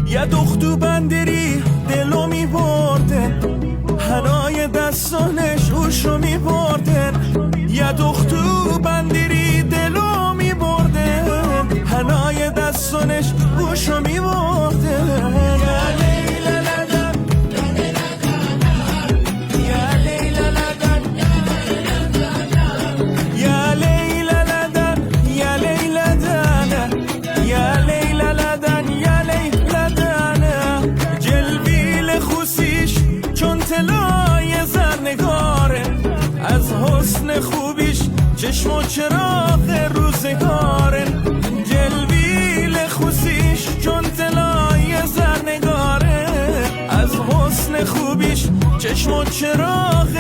یه دختو بندری دلو می بردن، هنای دستانش اوشو می بردن. یه دختو بندری دلو می بردن، هنای دستانش اوشو می بردن. از حسن خوبیش چشم و چراغ روزگارن، جلویل خوسیش چون طلای زرنگاره. از حسن خوبیش چشم و چراغ